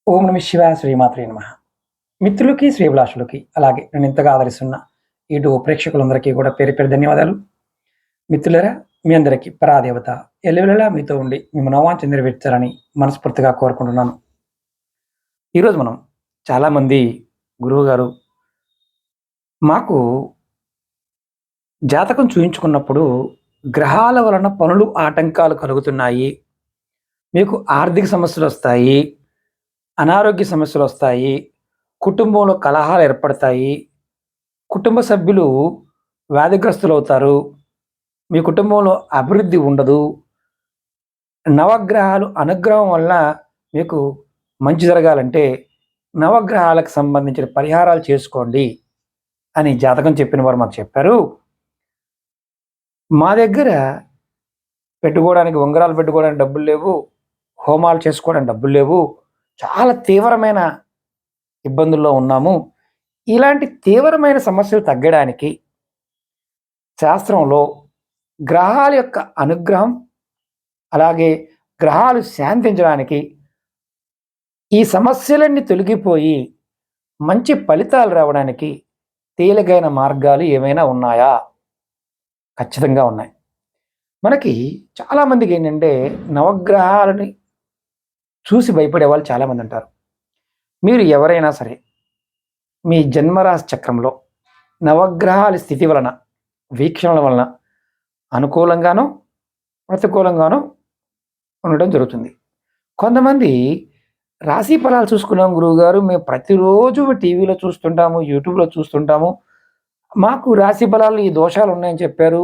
ఓం నమ శివాయ శ్రీమాత్రే నమ. మిత్రులకి శ్రీభిలాషులకి అలాగే నేను ఇంతగా ఆదరిస్తున్న ఇటు ప్రేక్షకులందరికీ కూడా పేరు పేరు ధన్యవాదాలు. మిత్రులరా, మీ అందరికీ పరాదేవత ఎల్లవెల్లలా మీతో ఉండి మిమ్మల్ని నవాంఛ నెరవేర్చాలని మనస్ఫూర్తిగా కోరుకుంటున్నాను. ఈరోజు మనం చాలామంది గురువుగారు మాకు జాతకం చూయించుకున్నప్పుడు గ్రహాల వలన పనులు ఆటంకాలు కలుగుతున్నాయి, మీకు ఆర్థిక సమస్యలు వస్తాయి, అనారోగ్య సమస్యలు వస్తాయి, కుటుంబంలో కలహాలు ఏర్పడతాయి, కుటుంబ సభ్యులు వ్యాధిగ్రస్తులవుతారు, మీ కుటుంబంలో అభివృద్ధి ఉండదు, నవగ్రహాలు అనుగ్రహం వల్ల మీకు మంచి జరగాలంటే నవగ్రహాలకు సంబంధించిన పరిహారాలు చేసుకోండి అని జాతకం చెప్పిన వారు మాకు చెప్పారు. మా దగ్గర పెట్టుకోవడానికి ఉంగరాలు పెట్టుకోవడానికి డబ్బులు లేవు, హోమాలు చేసుకోవడానికి డబ్బులు లేవు, చాలా తీవ్రమైన ఇబ్బందుల్లో ఉన్నాము. ఇలాంటి తీవ్రమైన సమస్యలు తగ్గడానికి శాస్త్రంలో గ్రహాల యొక్క అనుగ్రహం, అలాగే గ్రహాలు శాంతించడానికి, ఈ సమస్యలన్నీ తొలగిపోయి మంచి ఫలితాలు రావడానికి తేలికైన మార్గాలు ఏమైనా ఉన్నాయా? ఖచ్చితంగా ఉన్నాయి. మనకి చాలామందికి ఏంటంటే నవగ్రహాలని చూసి భయపడే వాళ్ళు చాలామంది ఉంటారు. మీరు ఎవరైనా సరే మీ జన్మరాశి చక్రంలో నవగ్రహాల స్థితి వలన, వీక్షణల వలన అనుకూలంగానో ప్రతికూలంగానో ఉండడం జరుగుతుంది. కొంతమంది రాశి ఫలాలు చూసుకున్నాం గురువుగారు, మేము ప్రతిరోజు టీవీలో చూస్తుంటాము, యూట్యూబ్లో చూస్తుంటాము, మాకు రాశి ఫలాలు ఈ దోషాలు ఉన్నాయని చెప్పారు,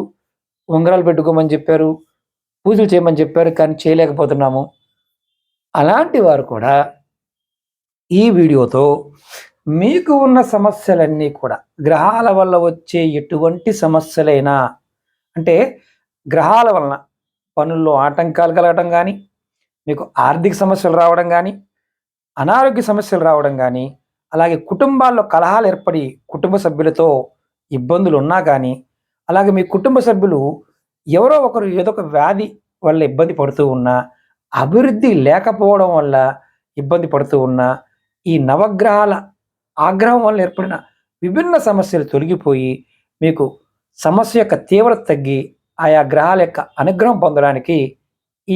ఉంగరాలు పెట్టుకోమని చెప్పారు, పూజలు చేయమని చెప్పారు, కానీ చేయలేకపోతున్నాము. అలాంటి వారు కూడా ఈ వీడియోతో మీకు ఉన్న సమస్యలన్నీ కూడా, గ్రహాల వల్ల వచ్చే ఎటువంటి సమస్యలైనా, అంటే గ్రహాల వలన పనుల్లో ఆటంకాలు కలగడం కానీ, మీకు ఆర్థిక సమస్యలు రావడం కానీ, అనారోగ్య సమస్యలు రావడం కానీ, అలాగే కుటుంబాల్లో కలహాలు ఏర్పడి కుటుంబ సభ్యులతో ఇబ్బందులు ఉన్నా కానీ, అలాగే మీ కుటుంబ సభ్యులు ఎవరో ఒకరు ఏదో ఒక వ్యాధి వల్ల ఇబ్బంది పడుతూ ఉన్నా, అభివృద్ధి లేకపోవడం వల్ల ఇబ్బంది పడుతూ ఉన్నా, ఈ నవగ్రహాల ఆగ్రహం వల్ల ఏర్పడిన విభిన్న సమస్యలు తొలగిపోయి మీకు సమస్య యొక్క తీవ్రత తగ్గి ఆయా గ్రహాల యొక్క అనుగ్రహం పొందడానికి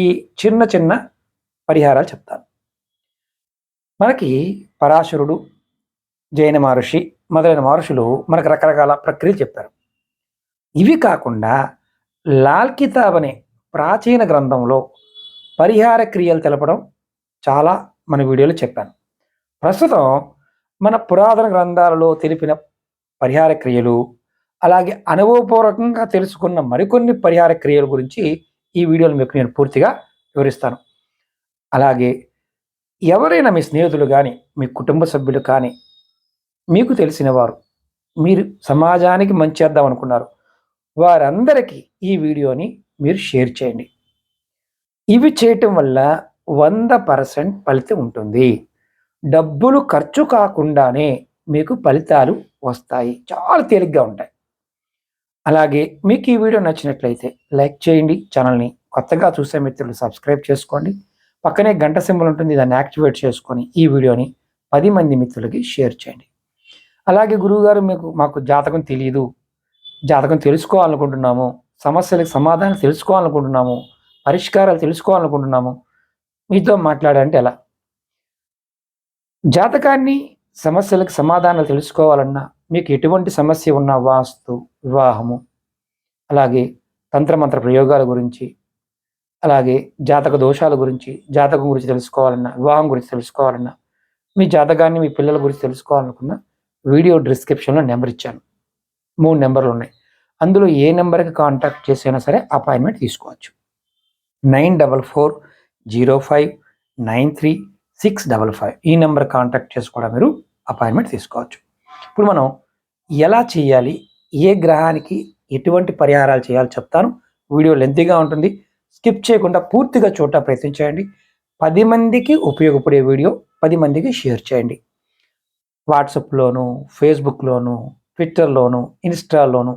ఈ చిన్న చిన్న పరిహారాలు చెప్తాను. మనకి పరాశరుడు, జైన మహర్షి మొదలైన మహర్షులు మనకు రకరకాల ప్రక్రియలు చెప్పారు. ఇవి కాకుండా లాల్ కితాబ్ అనే ప్రాచీన గ్రంథంలో పరిహార క్రియలు తెలపడం చాలా మన వీడియోలో చెప్పాను. ప్రస్తుతం మన పురాతన గ్రంథాలలో తెలిపిన పరిహార క్రియలు, అలాగే అనుభవపూర్వకంగా తెలుసుకున్న మరికొన్ని పరిహార క్రియల గురించి ఈ వీడియోలో మీకు నేను పూర్తిగా వివరిస్తాను. అలాగే ఎవరైనా మీ స్నేహితులు కానీ, మీ కుటుంబ సభ్యులు కానీ, మీకు తెలిసిన వారు, మీరు సమాజానికి మంచి చేద్దాం అనుకున్నారు, వారందరికీ ఈ వీడియోని మీరు షేర్ చేయండి. ఇవి చేయటం వల్ల 100% ఫలితం ఉంటుంది. డబ్బులు ఖర్చు కాకుండానే మీకు ఫలితాలు వస్తాయి, చాలా తేలిగ్గా ఉంటాయి. అలాగే మీకు ఈ వీడియో నచ్చినట్లయితే లైక్ చేయండి, ఛానల్ని కొత్తగా చూసే మిత్రులు సబ్స్క్రైబ్ చేసుకోండి, పక్కనే గంట సింబల్ ఉంటుంది, దాన్ని యాక్టివేట్ చేసుకొని ఈ వీడియోని 10 మంది మిత్రులకి షేర్ చేయండి. అలాగే గురువుగారు, మాకు జాతకం తెలియదు, జాతకం తెలుసుకోవాలనుకుంటున్నాము, సమస్యలకు సమాధానం తెలుసుకోవాలనుకుంటున్నాము, పరిష్కారాలు తెలుసుకోవాలనుకుంటున్నాము, మీతో మాట్లాడాలంటే ఎలా? జాతకాన్ని, సమస్యలకు సమాధానాలు తెలుసుకోవాలన్నా, మీకు ఎటువంటి సమస్య ఉన్నా, వాస్తు, వివాహము, అలాగే తంత్రమంత్ర ప్రయోగాల గురించి, అలాగే జాతక దోషాల గురించి, జాతకం గురించి తెలుసుకోవాలన్నా, వివాహం గురించి తెలుసుకోవాలన్నా, మీ జాతకాన్ని, మీ పిల్లల గురించి తెలుసుకోవాలనుకున్న వీడియో డిస్క్రిప్షన్లో నెంబర్ ఇచ్చాను. 3 నెంబర్లు ఉన్నాయి. అందులో ఏ నెంబర్కి కాంటాక్ట్ చేసైనా సరే అపాయింట్మెంట్ తీసుకోవచ్చు. 9405936655 ఈ నెంబర్ కాంటాక్ట్ చేసి కూడా మీరు అపాయింట్మెంట్ తీసుకోవచ్చు. ఇప్పుడు మనం ఎలా చేయాలి, ఏ గ్రహానికి ఎటువంటి పరిహారాలు చేయాలో చెప్తాను. వీడియో లెంతీగా ఉంటుంది, స్కిప్ చేయకుండా పూర్తిగా చూడటం ప్రయత్నం చేయండి. 10 మందికి ఉపయోగపడే వీడియో 10 మందికి షేర్ చేయండి. వాట్సాప్లోను, ఫేస్బుక్లోను, ట్విట్టర్లోను, ఇన్స్టాలోను,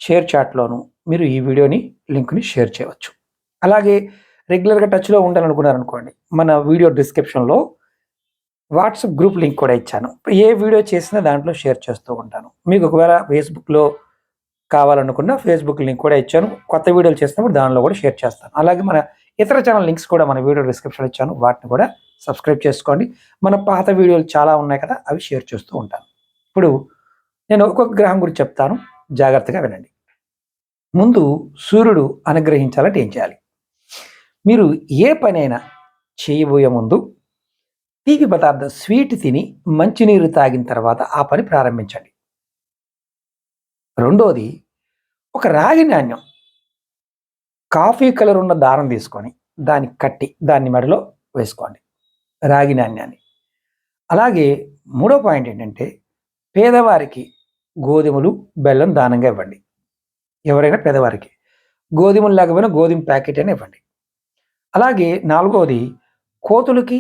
షేర్ చాట్లోను మీరు ఈ వీడియోని లింక్ని షేర్ చేయవచ్చు. అలాగే రెగ్యులర్గా టచ్లో ఉండాలనుకున్నారనుకోండి, మన వీడియో డిస్క్రిప్షన్లో వాట్సాప్ గ్రూప్ లింక్ కూడా ఇచ్చాను. ఏ వీడియో చేసినా దాంట్లో షేర్ చేస్తూ ఉంటాను. మీకు ఒకవేళ ఫేస్‌బుక్‌లో కావాలనుకున్న ఫేస్‌బుక్ లింక్ కూడా ఇచ్చాను. కొత్త వీడియోలు చేసినప్పుడు దానిలో కూడా షేర్ చేస్తాను. అలాగే మన ఇతర ఛానల్ లింక్స్ కూడా మన వీడియో డిస్క్రిప్షన్‌లో ఇచ్చాను. వాటిని కూడా సబ్స్క్రైబ్ చేసుకోండి. మన పాత వీడియోలు చాలా ఉన్నాయి కదా! అవి షేర్ చేస్తూ ఉంటాను. ఇప్పుడు నేను ఒక్కొక్క గ్రహం గురించి చెప్తాను. జాగ్రత్తగా వినండి. ముందు సూర్యుడు అనుగ్రహించాలంటే ఏం చేయాలి? మీరు ఏ పనైనా చేయబోయే ముందు తీపి పదార్థం స్వీట్ తిని మంచినీరు తాగిన తర్వాత ఆ పని ప్రారంభించండి. రెండోది ఒక రాగి నాణ్యం కాఫీ కలర్ ఉన్న దారం తీసుకొని దాన్ని కట్టి దాన్ని మెడలో వేసుకోండి, రాగి నాణ్యాన్ని. అలాగే మూడో పాయింట్ ఏంటంటే పేదవారికి గోధుమలు బెల్లం దానంగా ఇవ్వండి. ఎవరైనా పేదవారికి గోధుమలు లేకపోయినా గోధుమ ప్యాకెట్ అని ఇవ్వండి. అలాగే నాలుగవది కోతులకి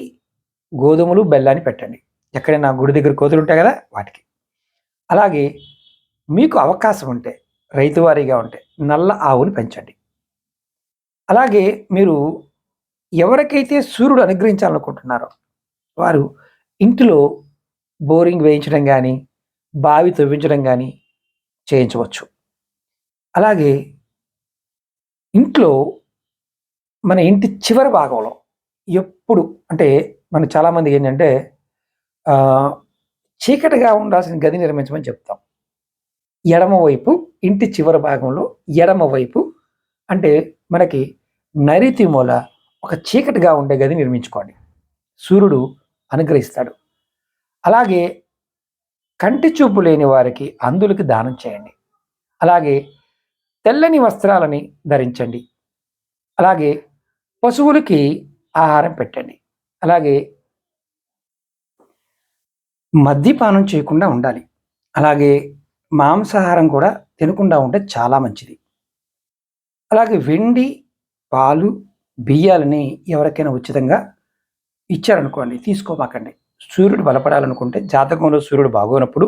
గోధుమలు బెల్లాన్ని పెట్టండి. ఎక్కడైనా గుడి దగ్గర కోతులు ఉంటాయి కదా వాటికి. అలాగే మీకు అవకాశం ఉంటే రైతువారీగా ఉంటే నల్ల ఆవుని పెంచండి. అలాగే మీరు ఎవరికైతే సూర్యుడు అనుగ్రహించాలనుకుంటున్నారో వారు ఇంటిలో బోరింగ్ వేయించడం కానీ బావి తవ్వించడం కానీ చేయించవచ్చు. అలాగే ఇంట్లో మన ఇంటి చివరి భాగంలో ఎప్పుడు అంటే మన చాలామంది ఏంటంటే చీకటిగా ఉండాల్సిన గది నిర్మించమని చెప్తాం. ఎడమవైపు ఇంటి చివరి భాగంలో ఎడమవైపు అంటే మనకి నైరుతి మూల ఒక చీకటిగా ఉండే గది నిర్మించుకోండి. సూర్యుడు అనుగ్రహిస్తాడు. అలాగే కంటి చూపు లేని వారికి అంధులకి దానం చేయండి. అలాగే తెల్లని వస్త్రాలని ధరించండి. అలాగే పశువులకి ఆహారం పెట్టండి. అలాగే మద్యపానం చేయకుండా ఉండాలి. అలాగే మాంసాహారం కూడా తినకుండా ఉంటే చాలా మంచిది. అలాగే వెండి, పాలు, బియ్యాలని ఎవరికైనా ఉచితంగా ఇచ్చారనుకోండి తీసుకోమాకండి. సూర్యుడు బలపడాలనుకుంటే జాతకంలో సూర్యుడు బాగోనప్పుడు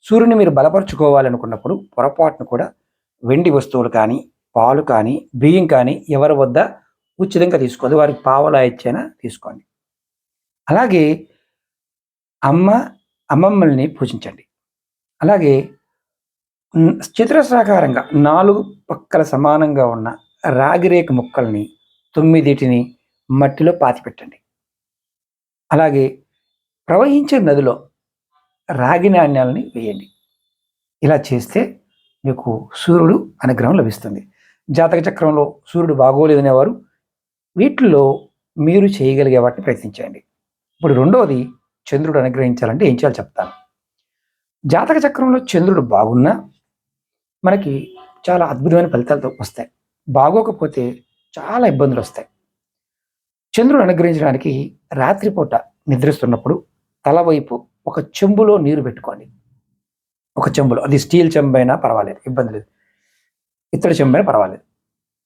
సూర్యుని మీరు బలపరుచుకోవాలనుకున్నప్పుడు పొరపాటును కూడా వెండి వస్తువులు కానీ, పాలు కానీ, బియ్యం కానీ ఎవరి వద్ద ఉచితంగా తీసుకోదు. వారికి పావలా ఇచ్చైనా తీసుకోండి. అలాగే అమ్మమ్మల్ని పూజించండి. అలాగే చతురస్రాకారంగా 4 పక్కల సమానంగా ఉన్న రాగిరేకు ముక్కల్ని 9 మట్టిలో పాతిపెట్టండి. అలాగే ప్రవహించే నదిలో రాగి నాణ్యాలని వేయండి. ఇలా చేస్తే మీకు సూర్యుడు అనుగ్రహం లభిస్తుంది. జాతక చక్రంలో సూర్యుడు బాగోలేదనేవారు వీటిల్లో మీరు చేయగలిగే వాటిని ప్రయత్నించండి. ఇప్పుడు రెండవది చంద్రుడు అనుగ్రహించాలంటే ఏం చేయాలో చెప్తాను. జాతక చక్రంలో చంద్రుడు బాగున్నా మనకి చాలా అద్భుతమైన ఫలితాలతో వస్తాయి. బాగోకపోతే చాలా ఇబ్బందులు వస్తాయి. చంద్రుడు అనుగ్రహించడానికి రాత్రిపూట నిద్రిస్తున్నప్పుడు తల వైపు ఒక చెంబులో నీరు పెట్టుకోండి. ఒక చెంబులో, అది స్టీల్ చెంబు అయినా పర్వాలేదు, ఇబ్బంది లేదు. ఇత్తడి చెంబు అయినా పర్వాలేదు.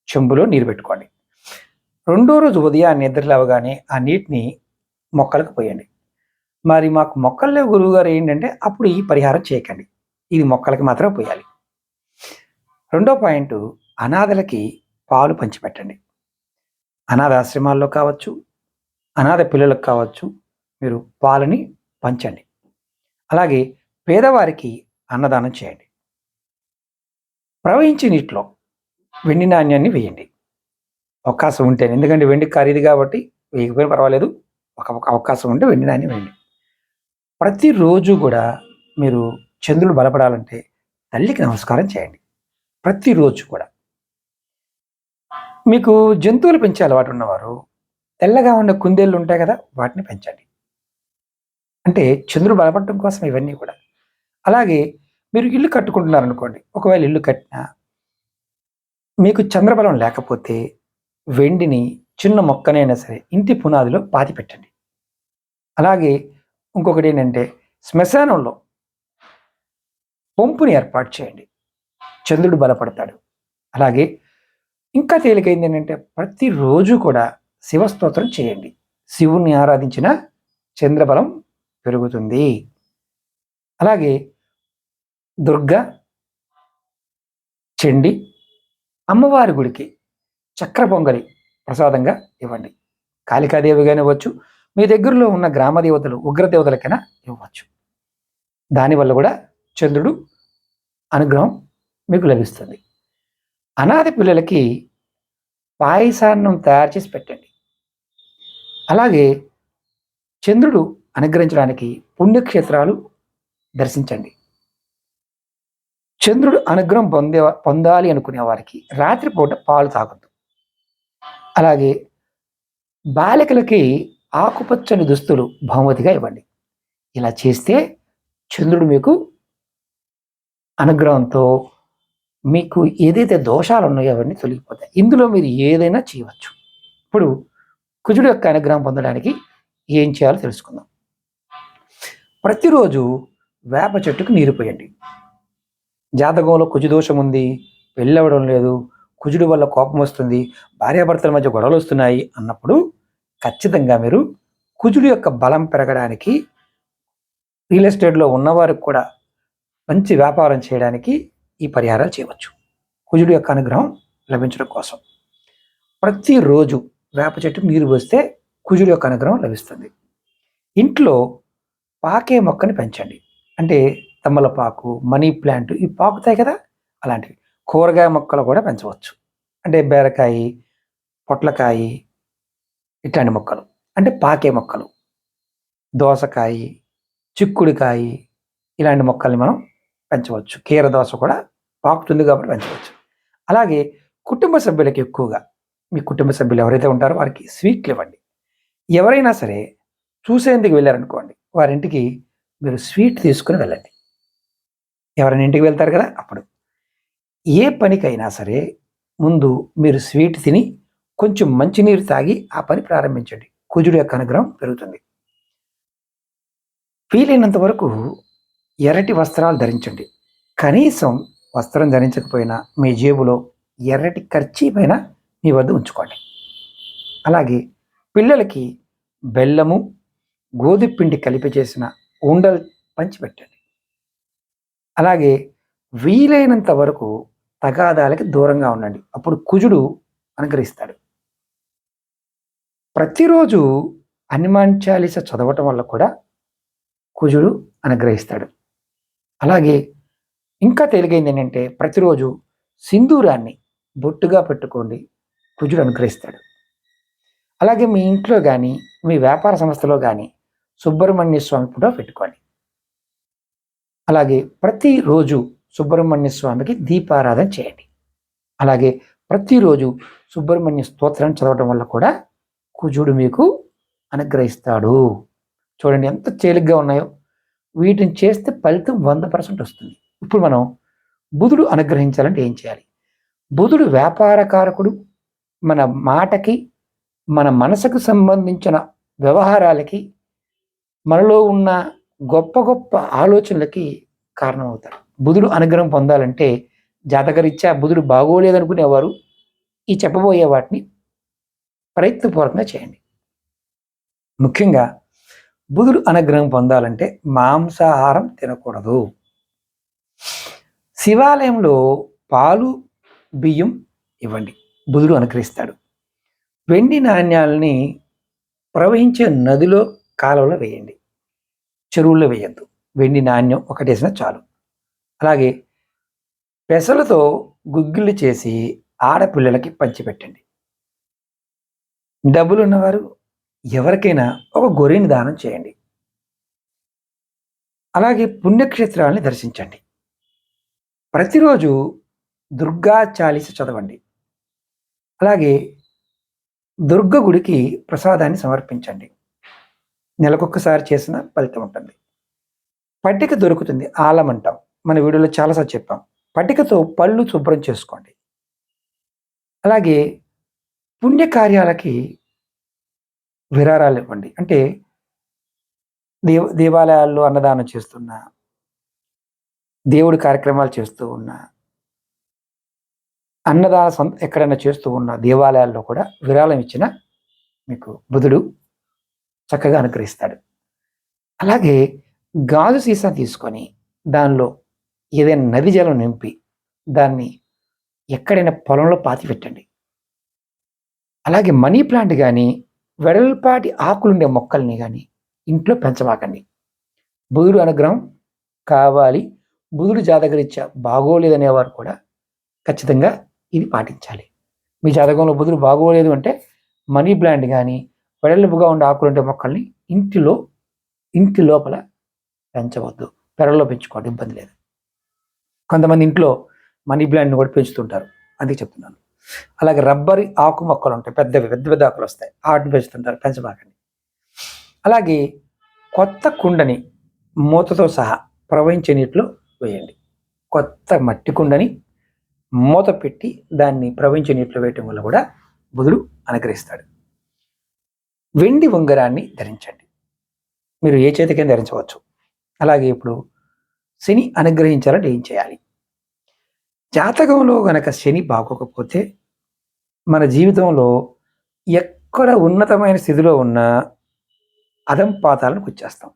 చెంబులో నీరు పెట్టుకోండి. రెండో రోజు ఉదయాన్నే నిద్ర లేవగానే ఆ నీటిని మొక్కలకు పోయండి. మరి మాకు మొక్కలు లేవు గురువుగారు ఏంటంటే అప్పుడు ఈ పరిహారం చేయకండి. ఇది మొక్కలకి మాత్రమే పోయాలి. రెండో పాయింట్ అనాథలకి పాలు పంచిపెట్టండి. అనాథాశ్రమాల్లో కావచ్చు, అనాథ పిల్లలకు కావచ్చు, మీరు పాలని పంచండి. అలాగే పేదవారికి అన్నదానం చేయండి. ప్రవహించే నీటిలో వెండి నాణ్యాన్ని వేయండి అవకాశం ఉంటే. ఎందుకంటే వెండి ఖరీదు కాబట్టి వేయకపోయినా పర్వాలేదు. ఒక అవకాశం ఉంటే వెండి నాణ్యం వేయండి. ప్రతిరోజు కూడా మీరు చంద్రుడు బలపడాలంటే తల్లికి నమస్కారం చేయండి. ప్రతిరోజు కూడా. మీకు జంతువులు పెంచే అలవాటు ఉన్నవారు తెల్లగా ఉన్న కుందేళ్ళు ఉంటాయి కదా వాటిని పెంచండి. అంటే చంద్రుడు బలపడటం కోసం ఇవన్నీ కూడా. అలాగే మీరు ఇల్లు కట్టుకుంటున్నారనుకోండి, ఒకవేళ ఇల్లు కట్టినా మీకు చంద్రబలం లేకపోతే వెండిని చిన్న మొక్కనైనా సరే ఇంటి పునాదిలో పాతి పెట్టండి. అలాగే ఇంకొకటి ఏంటంటే శ్మశానంలో పంపుని ఏర్పాటు చేయండి. చంద్రుడు బలపడతాడు. అలాగే ఇంకా తేలికైంది ఏంటంటే ప్రతిరోజు కూడా శివస్తోత్రం చేయండి. శివుణ్ణి ఆరాధించిన చంద్రబలం పెరుగుతుంది. అలాగే దుర్గ, చండి, అమ్మవారి గుడికి చక్ర పొంగలి ప్రసాదంగా ఇవ్వండి. కాళికాదేవిగా ఇవ్వచ్చు, మీ దగ్గరలో ఉన్న గ్రామ దేవతలు, ఉగ్ర దేవతలకైనా ఇవ్వచ్చు. దానివల్ల కూడా చంద్రుడు అనుగ్రహం మీకు లభిస్తుంది. అనాథ పిల్లలకి పాయసాన్నం తయారు చేసి పెట్టండి. అలాగే చంద్రుడు అనుగ్రహించడానికి పుణ్యక్షేత్రాలు దర్శించండి. చంద్రుడు అనుగ్రహం పొందాలి అనుకునే వారికి రాత్రిపూట పాలు తాగొద్దు. అలాగే బాలికలకి ఆకుపచ్చని దుస్తులు బహుమతిగా ఇవ్వండి. ఇలా చేస్తే చంద్రుడు మీకు అనుగ్రహంతో మీకు ఏదైతే దోషాలు ఉన్నాయో అవన్నీ తొలగిపోతాయి. ఇందులో మీరు ఏదైనా చేయవచ్చు. ఇప్పుడు కుజుడు యొక్క అనుగ్రహం పొందడానికి ఏం చేయాలో తెలుసుకుందాం. ప్రతిరోజు వేప చెట్టుకు నీరు పోయండి. జాతకంలో కుజు దోషం ఉంది, పెళ్ళవడం లేదు, కుజుడు వల్ల కోపం వస్తుంది, భార్యాభర్తల మధ్య గొడవలు వస్తున్నాయి అన్నప్పుడు ఖచ్చితంగా మీరు కుజుడు యొక్క బలం పెరగడానికి, రియల్ ఎస్టేట్లో ఉన్నవారికి కూడా మంచి వ్యాపారం చేయడానికి ఈ పరిహారాలు చేయవచ్చు. కుజుడు యొక్క అనుగ్రహం లభించడం కోసం ప్రతిరోజు వేప చెట్టుకు నీరు పోస్తే కుజుడు యొక్క అనుగ్రహం లభిస్తుంది. ఇంట్లో పాకే మొక్కని పెంచండి. అంటే తమలపాకు, మనీ ప్లాంట్ ఇవి పాకుతాయి కదా, అలాంటివి. కూరగాయ మొక్కలు కూడా పెంచవచ్చు. అంటే బీరకాయ, పొట్లకాయ ఇట్లాంటి మొక్కలు, అంటే పాకే మొక్కలు. దోసకాయ, చిక్కుడుకాయ ఇలాంటి మొక్కల్ని మనం పెంచవచ్చు. కీర దోస కూడా పాకుతుంది కాబట్టి పెంచవచ్చు. అలాగే కుటుంబ సభ్యులకి ఎక్కువగా, మీ కుటుంబ సభ్యులు ఎవరైతే ఉంటారో వారికి స్వీట్లు ఇవ్వండి. ఎవరైనా సరే చూసేందుకు వెళ్ళారనుకోండి, వారింటికి మీరు స్వీట్ తీసుకుని వెళ్ళండి. ఎవరైనా ఇంటికి వెళ్తారు కదా, అప్పుడు ఏ పనికైనా సరే ముందు మీరు స్వీట్ తిని కొంచెం మంచినీరు తాగి ఆ పని ప్రారంభించండి. కుజుడు యొక్క అనుగ్రహం పెరుగుతుంది. వీలైనంత వరకు ఎర్రటి వస్త్రాలు ధరించండి. కనీసం వస్త్రం ధరించకపోయినా మీ జేబులో ఎర్రటి కర్చీపైన మీ వద్ద ఉంచుకోండి. అలాగే పిల్లలకి బెల్లము, గోధుమపిండి కలిపి చేసిన ఉండలు పంచిపెట్టండి. అలాగే వీలైనంత వరకు తగాదాలకి దూరంగా ఉండండి. అప్పుడు కుజుడు అనుగ్రహిస్తాడు. ప్రతిరోజు హనుమాన్ చాలీస చదవటం వల్ల కూడా కుజుడు అనుగ్రహిస్తాడు. అలాగే ఇంకా తేలిగైంది ఏంటంటే ప్రతిరోజు సింధూరాన్ని బొట్టుగా పెట్టుకోండి, కుజుడు అనుగ్రహిస్తాడు. అలాగే మీ ఇంట్లో కానీ మీ వ్యాపార సంస్థలో కానీ సుబ్రహ్మణ్య స్వామి ఫోటో పెట్టుకోండి. అలాగే ప్రతిరోజు సుబ్రహ్మణ్య స్వామికి దీపారాధన చేయండి. అలాగే ప్రతిరోజు సుబ్రహ్మణ్య స్తోత్రాన్ని చదవడం వల్ల కూడా కుజుడు మీకు అనుగ్రహిస్తాడు. చూడండి ఎంత తేలిగ్గా ఉన్నాయో. వీటిని చేస్తే ఫలితం 100% వస్తుంది. ఇప్పుడు మనం బుధుడు అనుగ్రహించాలంటే ఏం చేయాలి? బుధుడు వ్యాపారకారకుడు. మన మాటకి, మన మనసుకు సంబంధించిన వ్యవహారాలకి, మనలో ఉన్న గొప్ప గొప్ప ఆలోచనలకి కారణమవుతాడు. బుధుడు అనుగ్రహం పొందాలంటే జాతకరీత్యా బుధుడు బాగోలేదనుకునేవారు ఈ చెప్పబోయే వాటిని ప్రయత్నపూర్వకంగా చేయండి. ముఖ్యంగా బుధుడు అనుగ్రహం పొందాలంటే మాంసాహారం తినకూడదు. శివాలయంలో పాలు, బియ్యం ఇవ్వండి, బుధుడు అనుగ్రహిస్తాడు. వెండి నాణ్యాలని ప్రవహించే నదిలో, కాలువలో వేయండి, చెరువుల్లో వేయద్దు. వెండి నాణ్యం ఒకటేసినా చాలు. అలాగే పెసలతో గుగ్గిళ్ళు చేసి ఆడపిల్లలకి పంచిపెట్టండి. డబ్బులు ఉన్నవారు ఎవరికైనా ఒక గొర్రెని దానం చేయండి. అలాగే పుణ్యక్షేత్రాలని దర్శించండి. ప్రతిరోజు దుర్గా చాలీస చదవండి. అలాగే దుర్గ గుడికి ప్రసాదాన్ని సమర్పించండి. నెలకొక్కసారి చేసిన ఫలితం ఉంటుంది. పట్టిక దొరుకుతుంది, ఆలం అంటాం, మన వీడియోలో చాలాసార్లు చెప్పాం. పట్టికతో పళ్ళు శుభ్రం చేసుకోండి. అలాగే పుణ్యకార్యాలకి విరాళాలు ఇవ్వండి. అంటే దేవాలయాల్లో అన్నదానం చేస్తున్నా, దేవుడి కార్యక్రమాలు చేస్తూ ఉన్నా, ఎక్కడైనా చేస్తూ ఉన్న దేవాలయాల్లో కూడా విరాళం ఇచ్చిన మీకు బుధుడు చక్కగా అనుగ్రహిస్తాడు. అలాగే గాజు సీసా తీసుకొని దానిలో ఏదైనా నది జలం నింపి దాన్ని ఎక్కడైనా పొలంలో పాతి పెట్టండి. అలాగే మనీ ప్లాంట్ కానీ వెడల్పాటి ఆకులుండే మొక్కల్ని కానీ ఇంట్లో పెంచమాకండి. బుధుడు అనుగ్రహం కావాలి, బుధుడు జాతకరీత్యా బాగోలేదనేవారు కూడా ఖచ్చితంగా ఇది పాటించాలి. మీ జాతకంలో బుధుడు బాగోలేదు అంటే మనీ ప్లాంట్ కానీ వెడల్పుగా ఉండే ఆకులుండే మొక్కల్ని ఇంటి లోపల పెంచవద్దు. పెరల్లో పెంచుకోండి, ఇబ్బంది లేదు. కొంతమంది ఇంట్లో మనీ ప్లాంట్ని కూడా పెంచుతుంటారు, అందుకే చెప్తున్నాను. అలాగే రబ్బరి ఆకు మొక్కలు ఉంటాయి, పెద్ద పెద్ద ఆకులు వస్తాయి, వాటిని పెంచుతుంటారు, పెంచబాకండి. అలాగే కొత్త కుండని మూతతో సహా ప్రవహించే నీటిలో వేయండి. కొత్త మట్టి కుండని మూత పెట్టి దాన్ని ప్రవహించే నీటిలో వేయటం వల్ల కూడా బుధుడు అనుగ్రహిస్తాడు. వెండి ఉంగరాన్ని ధరించండి. మీరు ఏ చేతికైనా ధరించవచ్చు. అలాగే ఇప్పుడు శని అనుగ్రహించాలంటే ఏం చేయాలి? జాతకంలో గనక శని బాగోకపోతే మన జీవితంలో ఎక్కడ ఉన్నతమైన స్థితిలో ఉన్న అధంపాతాలను వచ్చేస్తాం.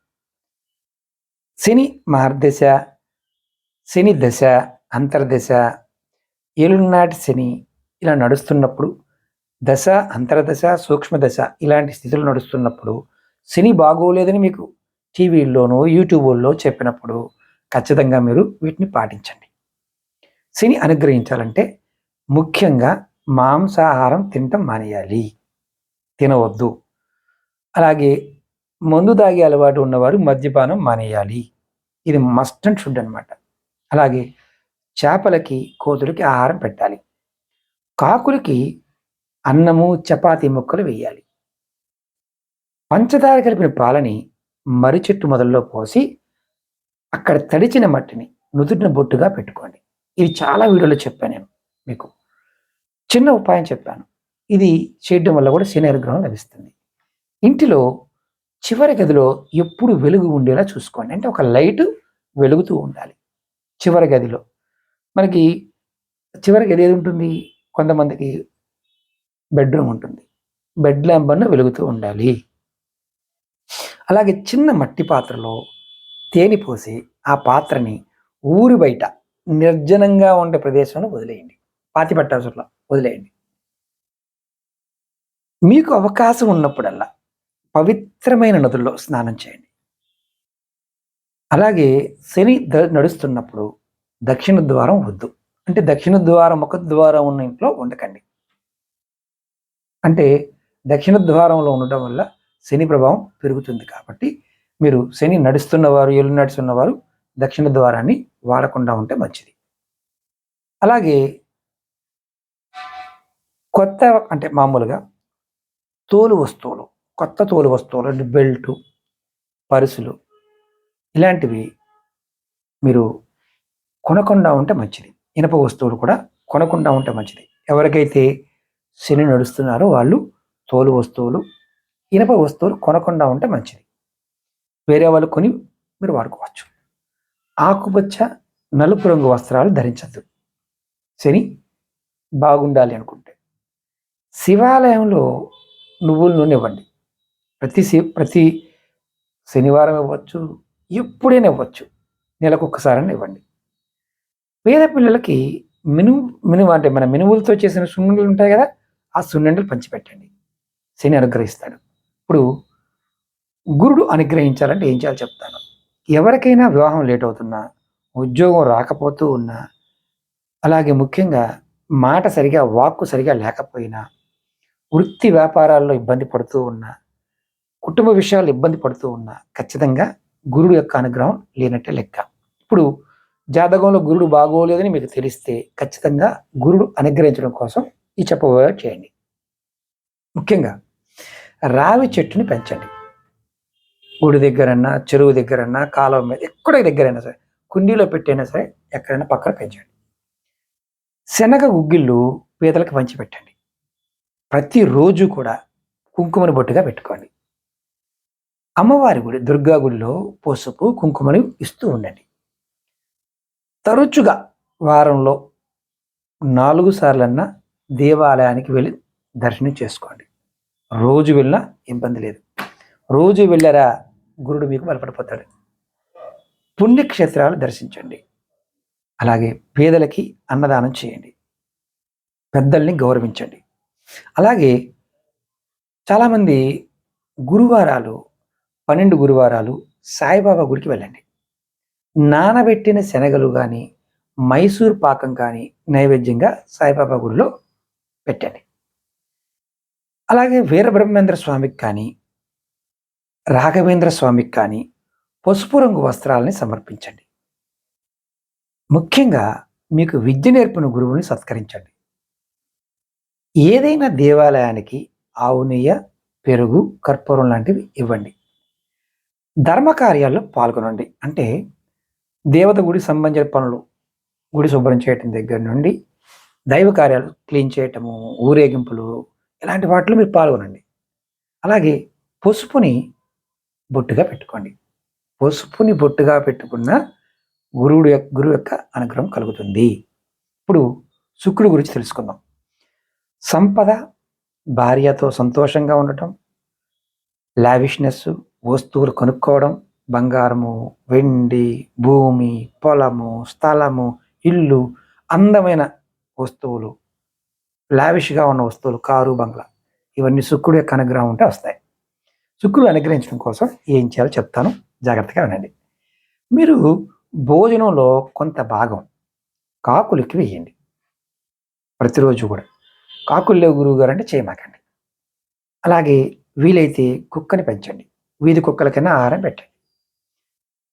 శని మార్దశ, శని దశ, అంతర్దశ, ఏలునాటి శని ఇలా నడుస్తున్నప్పుడు, దశ, అంతర్దశ, సూక్ష్మదశ ఇలాంటి స్థితులు నడుస్తున్నప్పుడు శని బాగోలేదని మీకు టీవీల్లోనూ యూట్యూబ్లో చెప్పినప్పుడు ఖచ్చితంగా మీరు వీటిని పాటించండి. శని అనుగ్రహించాలంటే ముఖ్యంగా మాంసాహారం తినటం మానేయాలి, తినవద్దు. అలాగే మందు తాగే అలవాటు ఉన్నవారు మద్యపానం మానేయాలి, ఇది మస్ట్ అండ్ షుడ్ అనమాట. అలాగే చేపలకి, కోతులకి ఆహారం పెట్టాలి. కాకులకి అన్నము, చపాతీ ముక్కలు వేయాలి. పంచదార కలిపిన పాలని మర్రి చెట్టు మొదల్లో పోసి అక్కడ తడిచిన మట్టిని నుదుటిన బొట్టుగా పెట్టుకోండి. ఇది చాలా వీడియోలో చెప్పాను నేను మీకు. చిన్న ఉపాయం చెప్పాను, ఇది చేయడం వల్ల కూడా శని అనుగ్రహం లభిస్తుంది. ఇంటిలో చివరి గదిలో ఎప్పుడు వెలుగు ఉండేలా చూసుకోండి. అంటే ఒక లైట్ వెలుగుతూ ఉండాలి చివరి గదిలో. మనకి చివరి గది ఏది ఉంటుంది? కొంతమందికి బెడ్రూమ్ ఉంటుంది, బెడ్ ల్యాంప్ అన్న వెలుగుతూ ఉండాలి. అలాగే చిన్న మట్టి పాత్రలో తేనె పోసి ఆ పాత్రని ఊరి బయట నిర్జనంగా ఉండే ప్రదేశంలో వదిలేయండి. పాతి పట్టాల్సిన వదిలేయండి. మీకు అవకాశం ఉన్నప్పుడల్లా పవిత్రమైన నదుల్లో స్నానం చేయండి. అలాగే శని నడుస్తున్నప్పుడు దక్షిణ ద్వారం వద్దు. అంటే దక్షిణ ద్వారం, ముఖ ద్వారం ఉన్న ఇంట్లో ఉండకండి. అంటే దక్షిణ ద్వారంలో ఉండటం వల్ల శని ప్రభావం పెరుగుతుంది. కాబట్టి మీరు శని నడుస్తున్నవారు, ఏళ్ళు నడుస్తున్నవారు దక్షిణ ద్వారాన్ని వాడకుండా ఉంటే మంచిది. అలాగే కొత్త అంటే మామూలుగా తోలు వస్తువులు, కొత్త తోలు వస్తువులు అంటే బెల్టు, పరుసులు ఇలాంటివి మీరు కొనకుండా ఉంటే మంచిది. ఇనప వస్తువులు కూడా కొనకుండా ఉంటే మంచిది. ఎవరికైతే శని నడుస్తున్నారో వాళ్ళు తోలు వస్తువులు, ఇనప వస్తువులు కొనకుండా ఉంటే మంచిది. వేరే వాళ్ళు కొని మీరు వాడుకోవచ్చు. ఆకుపచ్చ, నలుపు రంగు వస్త్రాలు ధరించద్దు శని బాగుండాలి అనుకుంటే. శివాలయంలో నువ్వుల నూనె ఇవ్వండి. ప్రతి శనివారం ఇవ్వచ్చు, ఎప్పుడైనా ఇవ్వచ్చు, నెలకు ఒక్కసారైనా ఇవ్వండి. పేద పిల్లలకి మినుము అంటే మన మినుములతో చేసిన సున్నుండలు ఉంటాయి కదా, ఆ సున్నుండలు పంచిపెట్టండి, శని అనుగ్రహిస్తాడు. ఇప్పుడు గురుడు అనుగ్రహించాలంటే ఏం చేయాలో చెప్తాను. ఎవరికైనా వివాహం లేట్ అవుతున్నా, ఉద్యోగం రాకపోతూ ఉన్నా, అలాగే ముఖ్యంగా మాట సరిగా, వాక్కు సరిగా లేకపోయినా, వృత్తి వ్యాపారాల్లో ఇబ్బంది పడుతూ ఉన్నా, కుటుంబ విషయాలు ఇబ్బంది పడుతూ ఉన్నా ఖచ్చితంగా గురుడు యొక్క అనుగ్రహం లేనట్టే లెక్క. ఇప్పుడు జాతకంలో గురుడు బాగోలేదని మీకు తెలిస్తే ఖచ్చితంగా గురుడు అనుగ్రహించడం కోసం ఈ చెప్పబోయే చేయండి. ముఖ్యంగా రావి చెట్టుని పెంచండి. గుడి దగ్గరన్నా, చెరువు దగ్గరన్నా, కాలువ మీద ఎక్కడ దగ్గరైనా సరే, కుండీలో పెట్టైనా సరే ఎక్కడైనా పక్కన పెంచండి. శనగ గుగ్గిళ్ళు పేదలకు పంచిపెట్టండి. ప్రతిరోజు కూడా కుంకుమని బొట్టుగా పెట్టుకోండి. అమ్మవారి గుడి, దుర్గా గుడిలో పసుపు, కుంకుమని ఇస్తూ ఉండండి. తరచుగా వారంలో 4 సార్లన్నా దేవాలయానికి వెళ్ళి దర్శనం చేసుకోండి. రోజు వెళ్ళినా ఇబ్బంది లేదు. రోజు వెళ్ళారా గురుడు మీకు బలపడిపోతాడు. పుణ్యక్షేత్రాలు దర్శించండి. అలాగే పేదలకి అన్నదానం చేయండి. పెద్దల్ని గౌరవించండి. అలాగే చాలామంది గురువారాలు 12 గురువారాలు సాయిబాబా గుడికి వెళ్ళండి. నానబెట్టిన శనగలు గానీ, మైసూర్ పాకం కానీ నైవేద్యంగా సాయిబాబా గుడిలో పెట్టండి. అలాగే వీరబ్రహ్మేంద్ర స్వామికి కానీ, రాఘవేంద్ర స్వామికి కానీ పసుపు రంగు వస్త్రాలని సమర్పించండి. ముఖ్యంగా మీకు విద్య నేర్పిన గురువుని సత్కరించండి. ఏదైనా దేవాలయానికి ఆవు నెయ్య, పెరుగు, కర్పూరం లాంటివి ఇవ్వండి. ధర్మ కార్యాల్లో పాల్గొనండి. అంటే దేవత గుడి సంబంధించిన పనులు, గుడి శుభ్రం చేయటం దగ్గర నుండి దైవ కార్యాలు క్లీన్ చేయటము, ఊరేగింపులు ఇలాంటి వాటిలో మీరు పాల్గొనండి. అలాగే పసుపుని బొట్టుగా పెట్టుకోండి. పసుపుని బొట్టుగా పెట్టుకున్న గురువు యొక్క అనుగ్రహం కలుగుతుంది. ఇప్పుడు శుక్రుడు గురించి తెలుసుకుందాం. సంపద, భార్యతో సంతోషంగా ఉండటం, లావిష్నెస్, వస్తువులు కొనుక్కోవడం, బంగారము, వెండి, భూమి, పొలము, స్థలము, ఇల్లు, అందమైన వస్తువులు, లావిష్గా ఉన్న వస్తువులు, కారు, బంగ్లా, ఇవన్నీ శుక్రుడు యొక్క అనుగ్రహం ఉంటే వస్తాయి. శుక్రుడు అనుగ్రహించడం కోసం ఏం చేయాలో చెప్తాను, జాగ్రత్తగా వినండి. మీరు భోజనంలో కొంత భాగం కాకులకి వేయండి. ప్రతిరోజు కూడా కాకులు లేవు గురువు గారు అంటే చేయమాకండి. అలాగే వీలైతే కుక్కని పెంచండి. వీధి కుక్కలకైనా ఆహారం పెట్టండి.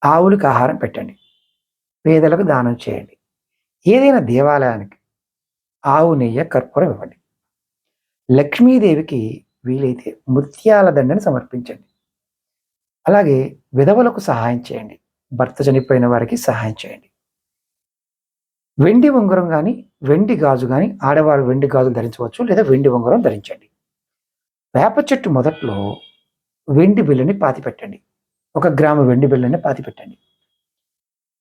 ఆవులకు ఆహారం పెట్టండి. పేదలకు దానం చేయండి. ఏదైనా దేవాలయానికి ఆవు నెయ్యి, కర్పూరం ఇవ్వండి. లక్ష్మీదేవికి వీలైతే ముత్యాల దండని సమర్పించండి. అలాగే విధవలకు సహాయం చేయండి. భర్త చనిపోయిన వారికి సహాయం చేయండి. వెండి ఉంగరం కానీ, వెండి గాజు కానీ, ఆడవారు వెండి గాజులు ధరించవచ్చు, లేదా వెండి ఉంగరం ధరించండి. వేప చెట్టు మొదట్లో వెండి బిళ్ళని పాతిపెట్టండి. 1 గ్రాము వెండి బిళ్ళని పాతిపెట్టండి.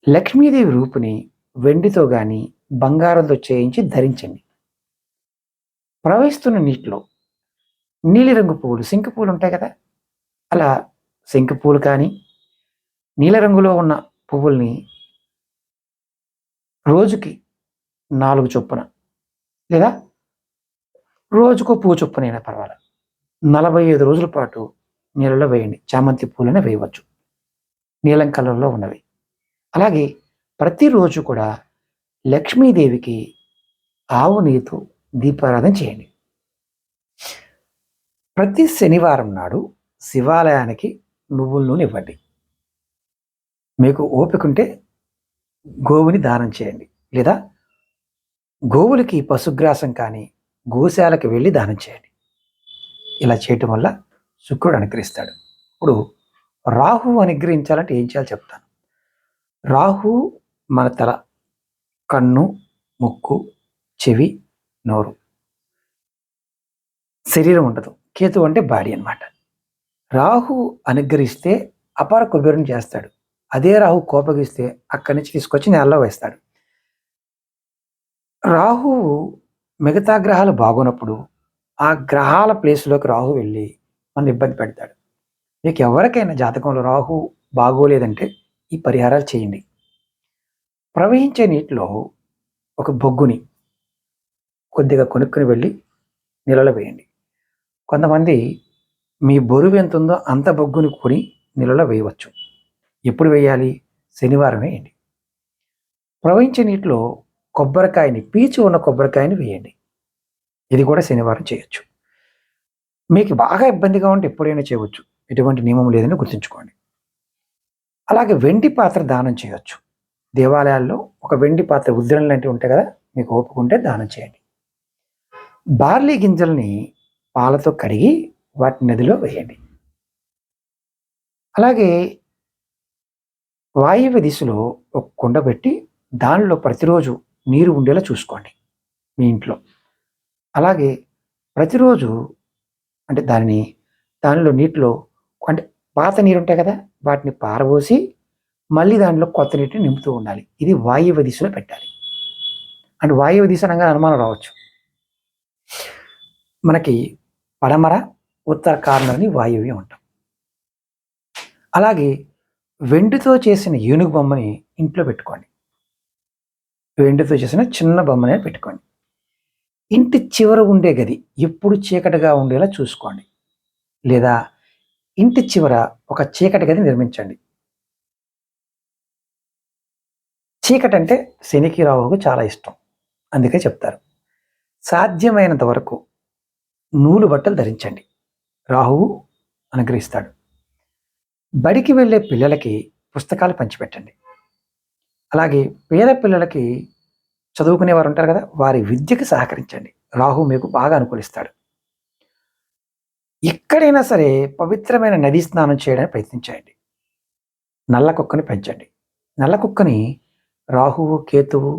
లక్ష్మీదేవి రూపుని వెండితో కానీ, బంగారంతో చేయించి ధరించండి. ప్రవహిస్తున్న నీటిలో నీలిరంగు పువ్వులు, శంకు పువ్వులు ఉంటాయి కదా, అలా శంకు పువ్వులు కానీ, నీలరంగులో ఉన్న పువ్వుల్ని రోజుకి 4 చొప్పున, లేదా రోజుకో పువ్వు చొప్పునైనా పర్వాలేదు, 45 రోజుల పాటు నీళ్ళలో వేయండి. చామంతి పూలనే వేయవచ్చు, నీలం కలర్లో ఉన్నవి. అలాగే ప్రతిరోజు కూడా లక్ష్మీదేవికి ఆవు నెయ్యితో దీపారాధన చేయండి. ప్రతి శనివారం నాడు శివాలయానికి నువ్వుల నూనె ఇవ్వండి. మీకు ఓపిక ఉంటే గోవుని దానం చేయండి, లేదా గోవులకి పశుగ్రాసం కానీ గోశాలకు వెళ్ళి దానం చేయండి. ఇలా చేయటం వల్ల శుక్రుడు అనుగ్రహిస్తాడు. ఇప్పుడు రాహు అనుగ్రహించాలంటే ఏం చేయాలో చెప్తాను. రాహు మన తల, కన్ను, ముక్కు, చెవి, నోరు, శరీరం ఉండదు. కేతు అంటే బాడీ అన్నమాట. రాహు అనుగ్రహిస్తే అపార కుబేరుని చేస్తాడు. అదే రాహు కోపగిస్తే అక్కడి నుంచి తీసుకొచ్చి నేలలో వేస్తాడు. రాహు మిగతా గ్రహాలు బాగున్నప్పుడు ఆ గ్రహాల ప్లేస్లోకి రాహు వెళ్ళి మన ఇబ్బంది పెడతాడు. మీకు ఎవరికైనా జాతకంలో రాహు బాగోలేదంటే ఈ పరిహారాలు చేయండి. ప్రవహించే నీటిలో ఒక బొగ్గుని కొద్దిగా కొనుక్కుని వెళ్ళి నీళ్ళలో వేయండి. కొంతమంది మీ బరువు ఎంత ఉందో అంత బొగ్గుని కొని నీళ్ళలో వేయవచ్చు. ఎప్పుడు వేయాలి? శనివారం వేయండి. ప్రవహించే నీటిలో కొబ్బరికాయని, పీచు ఉన్న కొబ్బరికాయని వేయండి. ఇది కూడా శనివారం చేయొచ్చు. మీకు బాగా ఇబ్బందిగా ఉంటే ఎప్పుడైనా చేయవచ్చు. ఎటువంటి నియమం లేదని గుర్తుంచుకోండి. అలాగే వెండి పాత్ర దానం చేయొచ్చు. దేవాలయాల్లో ఒక వెండి పాత్ర, ఉద్రణలు లాంటివి ఉంటాయి కదా, మీకు ఓపిక ఉంటే దానం చేయండి. బార్లీ గింజల్ని పాలతో కడిగి వాటి నదిలో వేయండి. అలాగే వాయువ్య దిశలో ఒక కుండ పెట్టి దానిలో ప్రతిరోజు నీరు ఉండేలా చూసుకోండి మీ ఇంట్లో. అలాగే ప్రతిరోజు అంటే దానిలో నీటిలో అంటే పాత నీరు ఉంటాయి కదా, వాటిని పారబోసి మళ్ళీ దాంట్లో కొత్త నీటిని నింపుతూ ఉండాలి. ఇది వాయువ్య దిశలో పెట్టాలి. అంటే వాయువ్య దిశ అనగా అనుమానం రావచ్చు. మనకి పడమర, ఉత్తర కార్నర్ని వాయువ్యం ఉంటాం. అలాగే వెండితో చేసిన ఏనుగు బొమ్మని ఇంట్లో పెట్టుకోండి. వెండితో చేసిన చిన్న బొమ్మనే పెట్టుకోండి. ఇంటి చివర ఉండే గది ఎప్పుడు చీకటిగా ఉండేలా చూసుకోండి. లేదా ఇంటి చివర ఒక చీకటి గది నిర్మించండి. చీకటి అంటే శనికి రాహువుకు చాలా ఇష్టం, అందుకే చెప్తారు. సాధ్యమైనంత వరకు నూలు బట్టలు ధరించండి, రాహువు అనుగ్రహిస్తాడు. బడికి వెళ్ళే పిల్లలకి పుస్తకాలు పంచిపెట్టండి. అలాగే పేద పిల్లలకి చదువుకునే వారు ఉంటారు కదా, వారి విద్యకి సహకరించండి, రాహు మీకు బాగా అనుకూలిస్తాడు. ఎక్కడైనా సరే పవిత్రమైన నదీ స్నానం చేయడానికి ప్రయత్నించండి. నల్ల కుక్కని పెంచండి. నల్ల కుక్కని రాహువు, కేతువు,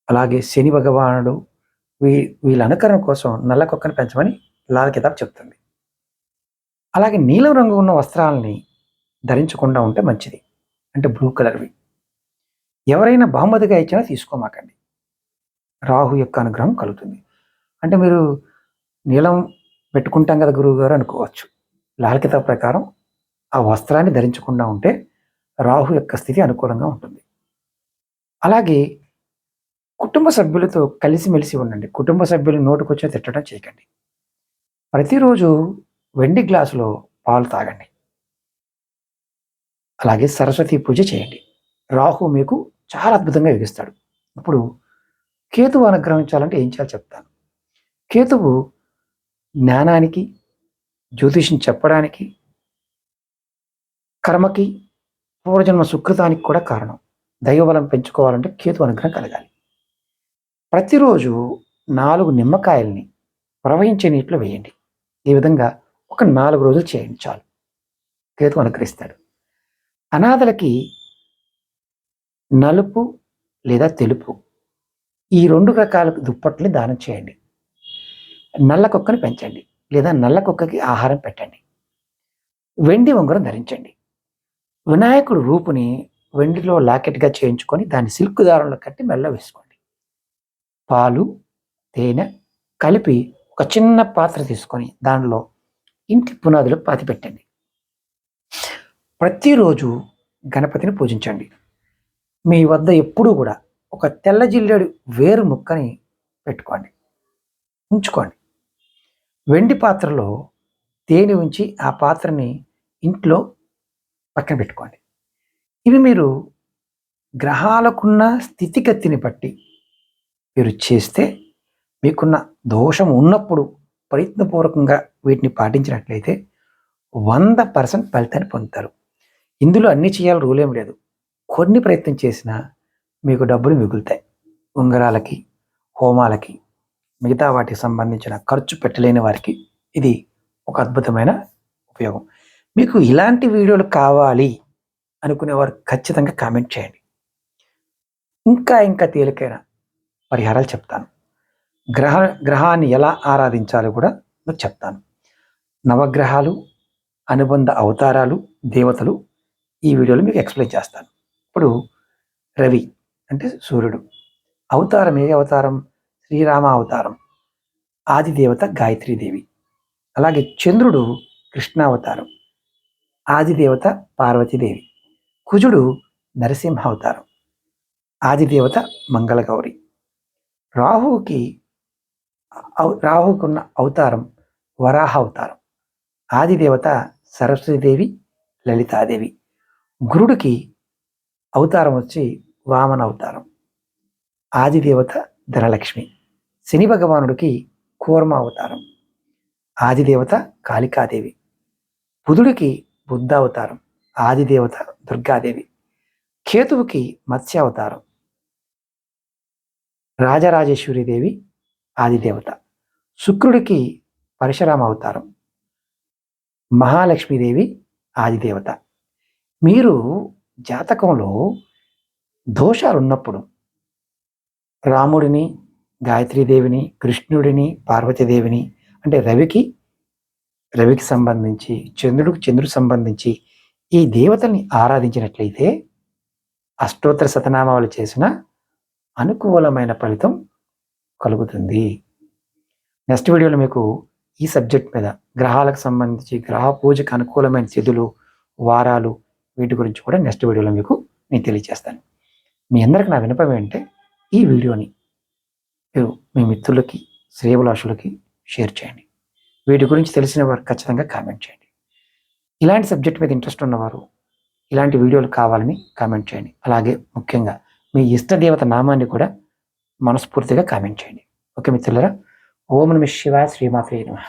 అలాగే శని భగవానుడు వీళ్ళ అనుకరణ కోసం నల్ల కుక్కని పెంచమని లాల్ కితాబ్ చెప్తుంది. అలాగే నీలం రంగు ఉన్న వస్త్రాలని ధరించకుండా ఉంటే మంచిది, అంటే బ్లూ కలర్వి. ఎవరైనా బహుమతిగా ఇచ్చినా తీసుకోమాకండి, రాహు యొక్క అనుగ్రహం కలుగుతుంది. అంటే మీరు నీలం పెట్టుకుంటాం కదా గురువు గారు అనుకోవచ్చు. లాల్ కితాబ్ ప్రకారం ఆ వస్త్రాన్ని ధరించకుండా ఉంటే రాహు యొక్క స్థితి అనుకూలంగా ఉంటుంది. అలాగే కుటుంబ సభ్యులతో కలిసిమెలిసి ఉండండి. కుటుంబ సభ్యులు నోటుకొచ్చిన తిట్టడం చేయకండి. ప్రతిరోజు వెండి గ్లాసులో పాలు తాగండి. అలాగే సరస్వతి పూజ చేయండి, రాహు మీకు చాలా అద్భుతంగా యోగిస్తాడు. ఇప్పుడు కేతువు అనుగ్రహించాలంటే ఏం చేయాలో చెప్తాను. కేతువు జ్ఞానానికి, జ్యోతిషం చెప్పడానికి, కర్మకి, పూర్వజన్మ సుకృతానికి కూడా కారణం. దైవబలం పెంచుకోవాలంటే కేతు అనుగ్రహం కలగాలి. ప్రతిరోజు 4 నిమ్మకాయల్ని ప్రవహించే నీటిలో వేయండి. ఈ విధంగా ఒక 4 రోజులు చేయండి, చాలు, కేతు అనుగ్రహిస్తాడు. అనాథలకి నలుపు లేదా తెలుపు ఈ 2 రకాల దుప్పట్లని దానం చేయండి. నల్ల కుక్కని పెంచండి లేదా నల్ల కుక్కకి ఆహారం పెట్టండి. వెండి ఉంగరం ధరించండి. వినాయకుడు రూపుని వెండిలో లాకెట్గా చేయించుకొని దాన్ని సిల్క్ దారంలో కట్టి మెల్ల వేసుకోండి. పాలు, తేనె కలిపి ఒక చిన్న పాత్ర తీసుకొని దానిలో ఇంటి పునాదులు పాతిపెట్టండి. ప్రతిరోజు గణపతిని పూజించండి. మీ వద్ద ఎప్పుడూ కూడా ఒక తెల్ల జిల్లేడు వేరు ముక్కని పెట్టుకోండి, ఉంచుకోండి. వెండి పాత్రలో తేనె ఉంచి ఆ పాత్రని ఇంట్లో పక్కన పెట్టుకోండి. ఇవి మీరు గ్రహాలకున్న స్థితిగతిని బట్టి మీరు చేస్తే, మీకున్న దోషం ఉన్నప్పుడు ప్రయత్నపూర్వకంగా వీటిని పాటించినట్లయితే 100% ఫలితాన్ని పొందుతారు. ఇందులో అన్ని చేయాలి రూల్ ఏం లేదు. కొన్ని ప్రయత్నం చేసినా మీకు డబ్బులు మిగులుతాయి. ఉంగరాలకి, హోమాలకి, మిగతా వాటికి సంబంధించిన ఖర్చు పెట్టలేని వారికి ఇది ఒక అద్భుతమైన ఉపయోగం. మీకు ఇలాంటి వీడియోలు కావాలి అనుకునేవారు ఖచ్చితంగా కామెంట్ చేయండి. ఇంకా తేలికైన పరిహారాలు చెప్తాను. గ్రహాన్ని ఎలా ఆరాధించాలో కూడా మీకు చెప్తాను. నవగ్రహాలు, అనుబంధ అవతారాలు, దేవతలు ఈ వీడియోలో మీకు ఎక్స్ప్లెయిన్ చేస్తాను. ఇప్పుడు రవి అంటే సూర్యుడు అవతారం, ఏ అవతారం? శ్రీరామ అవతారం. ఆది దేవత గాయత్రీదేవి. అలాగే చంద్రుడు కృష్ణావతారం, ఆది దేవత పార్వతీదేవి. కుజుడు నరసింహ అవతారం, ఆది దేవత మంగళగౌరి. రాహుకున్న అవతారం వరాహ అవతారం, ఆది దేవత సరస్వతీదేవి, లలితాదేవి. గురుడికి అవతారం వచ్చి వామన అవతారం, ఆది దేవత ధనలక్ష్మి. శని భగవానుడికి కూర్మ అవతారం, ఆది దేవత కాళికాదేవి. బుధుడికి బుద్ధ అవతారం, ఆది దేవత దుర్గాదేవి. కేతువుకి మత్స్య అవతారం, రాజరాజేశ్వరీదేవి, ఆది దేవత. శుక్రుడికి పరశురామ అవతారం, మహాలక్ష్మీదేవి, ఆది దేవత. మీరు జాతకంలో దోషాలు ఉన్నప్పుడు రాముడిని, గాయత్రీదేవిని, కృష్ణుడిని, పార్వతీదేవిని, అంటే రవికి సంబంధించి, చంద్రుడికి సంబంధించి ఈ దేవతల్ని ఆరాధించినట్లయితే అష్టోత్తర శతనామాలు చేసిన అనుకూలమైన ఫలితం కలుగుతుంది. నెక్స్ట్ వీడియోలో మీకు ఈ సబ్జెక్ట్ మీద గ్రహాలకు సంబంధించి గ్రహ పూజకు అనుకూలమైన తిథులు, వారాలు, వీటి గురించి కూడా నెక్స్ట్ వీడియోలో మీకు నేను తెలియజేస్తాను. మీ అందరికి నా వినపం ఏంటంటే ఈ వీడియోని మీరు మీ మిత్రులకి, శ్రేయభిలాషులకి షేర్ చేయండి. వీటి గురించి తెలిసిన వారు ఖచ్చితంగా కామెంట్ చేయండి. ఇలాంటి సబ్జెక్ట్ మీద ఇంట్రెస్ట్ ఉన్నవారు ఇలాంటి వీడియోలు కావాలని కామెంట్ చేయండి. అలాగే ముఖ్యంగా మీ ఇష్టదేవత నామాన్ని కూడా మనస్ఫూర్తిగా కామెంట్ చేయండి. ఓకే మిత్రులారా, ఓం నమః శివాయ, శ్రీమాత్రే నమః.